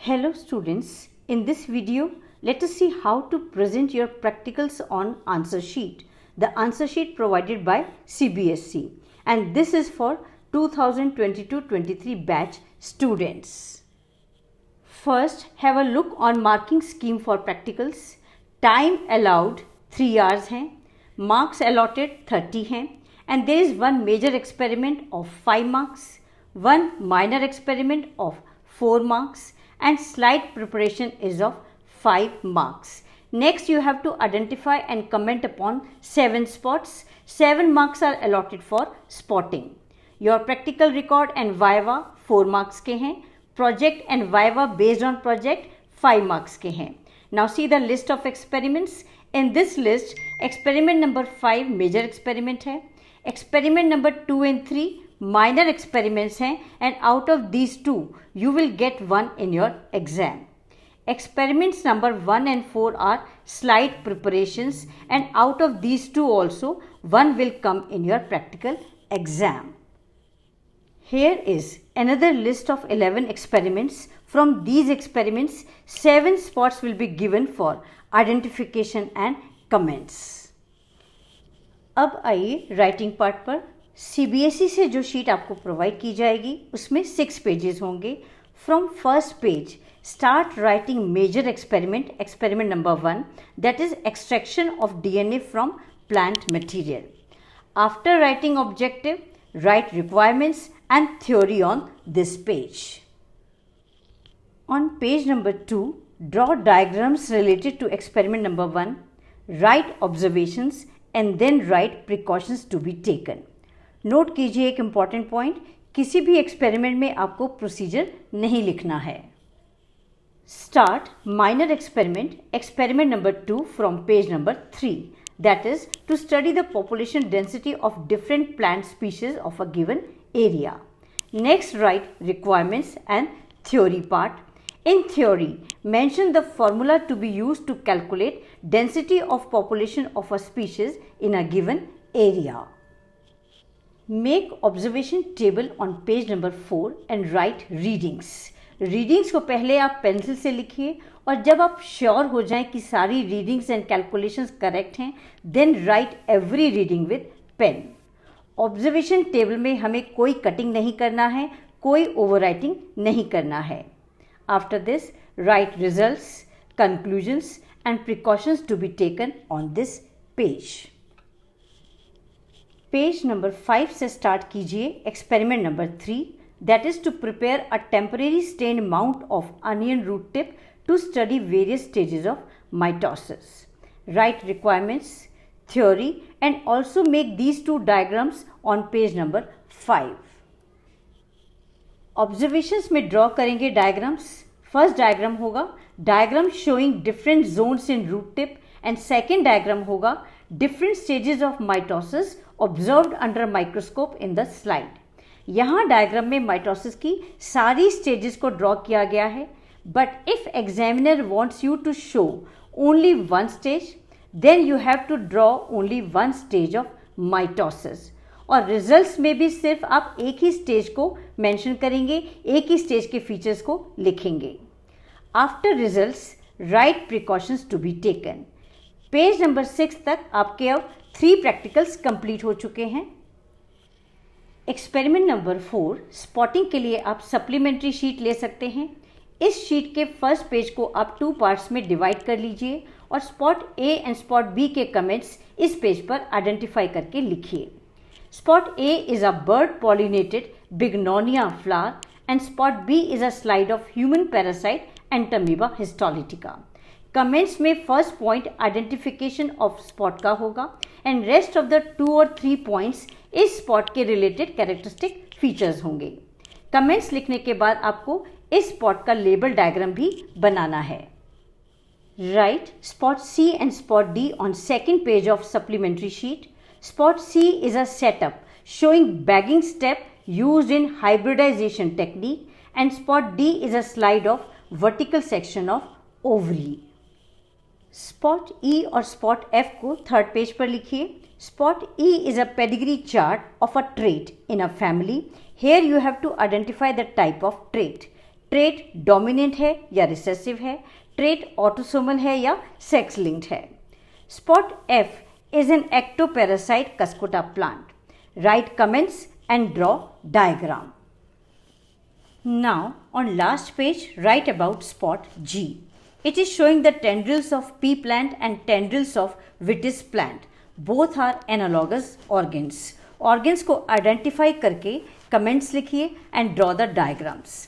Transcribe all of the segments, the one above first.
Hello students, in this video let us see how to present your practicals on answer sheet. The answer sheet provided by CBSE and this is for 2022-23 batch students. First, have a look on marking scheme for practicals. Time allowed 3 hours हैं, marks allotted 30 हैं and there is one major experiment of 5 marks, one minor experiment of 4 marks and slide preparation is of 5 marks. Next, you have to identify and comment upon 7 spots. 7 marks are allotted for spotting. Your practical record and viva 4 marks के हैं. Project and viva based on project 5 marks के हैं. Now see the list of experiments. In this list, experiment number 5 major experiment है. Experiment number 2 and 3 minor experiments हैं and out of these 2 you will get one in your exam. Experiments number 1 and 4 are slide preparations and out of these 2 also one will come in your practical exam. Here is another list of 11 experiments. From these experiments 7 spots will be given for identification and comments. अब आइए writing part पर. CBSE से जो sheet आपको provide की जाएगी उसमें 6 pages होंगे. From first page start writing major experiment, experiment number 1 that is extraction of DNA from plant material. After writing objective write requirements and theory on this page. On page number 2 draw diagrams related to experiment number 1, write observations and then write precautions to be taken. Note कीजिए एक important point, किसी भी experiment में आपको procedure नहीं लिखना है. Start minor experiment, experiment number 2 from page number 3 that is to study the population density of different plant species of a given area. Next write requirements and theory part. In theory, mention the formula to be used to calculate density of population of a species in a given area. Make observation table on page number 4 and write readings. Readings को पहले आप pencil से लिखिए और जब आप sure हो जाएं कि सारी रीडिंग्स एंड कैलकुलेशंस करेक्ट हैं, then write every reading with pen. Observation table में हमें कोई कटिंग नहीं करना है, कोई ओवरराइटिंग नहीं करना है. After this, write results, conclusions and precautions to be taken on this page. Page number 5 से start कीजिए experiment number 3 that is to prepare a temporary stained mount of onion root tip to study various stages of mitosis. Write requirements, theory and also make these 2 diagrams on page number 5. Observations में draw करेंगे diagrams. First diagram होगा diagram showing different zones in root tip and second diagram होगा different stages of mitosis observed under microscope in the slide. यहाँ diagram में mitosis की सारी stages को draw किया गया है, but if examiner wants you to show only one stage then you have to draw only one stage of mitosis. और results में भी सिर्फ आप एक ही स्टेज को मेंशन करेंगे, एक ही स्टेज के फीचर्स को लिखेंगे. After results write precautions to be taken. Page number 6 तक आपके अब 3 प्रैक्टिकल्स कंप्लीट हो चुके हैं. एक्सपेरिमेंट नंबर 4 स्पॉटिंग के लिए आप सप्लीमेंट्री शीट ले सकते हैं. इस शीट के फर्स्ट पेज को आप 2 पार्ट्स में डिवाइड कर लीजिए और spot A and spot B के कमेंट्स इस पेज पर आइडेंटिफाई करके लिखिए. Spot A is a bird pollinated Bignonia flower and spot B is a slide of human parasite Entamoeba histolytica. Comments में first point identification of spot का होगा and rest of the 2 or 3 points इस spot के related characteristic features होंगे. Comments लिखने के बाद आपको इस spot का label diagram भी बनाना है. Write spot C and spot D on second page of supplementary sheet. Spot C is a setup showing bagging step used in hybridization technique and spot D is a slide of vertical section of ovary. Spot E और spot F को third page पर लिखिए. Spot E is a pedigree chart of a trait in a family. Here you have to identify the type of trait. Trait dominant है या recessive है, trait autosomal है या sex linked है। Spot F is an ectoparasite Cuscuta plant. Write comments and draw diagram. Now on last page write about spot G. It is showing the tendrils of pea plant and tendrils of vitis plant. Both are analogous organs. Organs को identify करके comments लिखिए and draw the diagrams.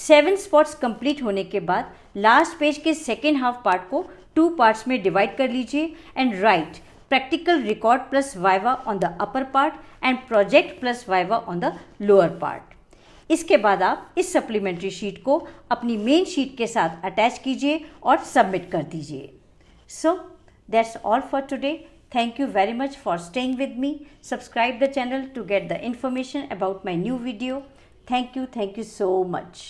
7 spots complete होने के बाद last page के second half part को 2 parts में divide कर लीजिए and write practical record plus viva on the upper part and project plus viva on the lower part. इसके बाद आप इस सप्लीमेंट्री शीट को अपनी मेन शीट के साथ अटैच कीजिए और सबमिट कर दीजिए। So that's all for today. Thank you very much for staying with me. Subscribe the channel to get the information about my new video. Thank you so much.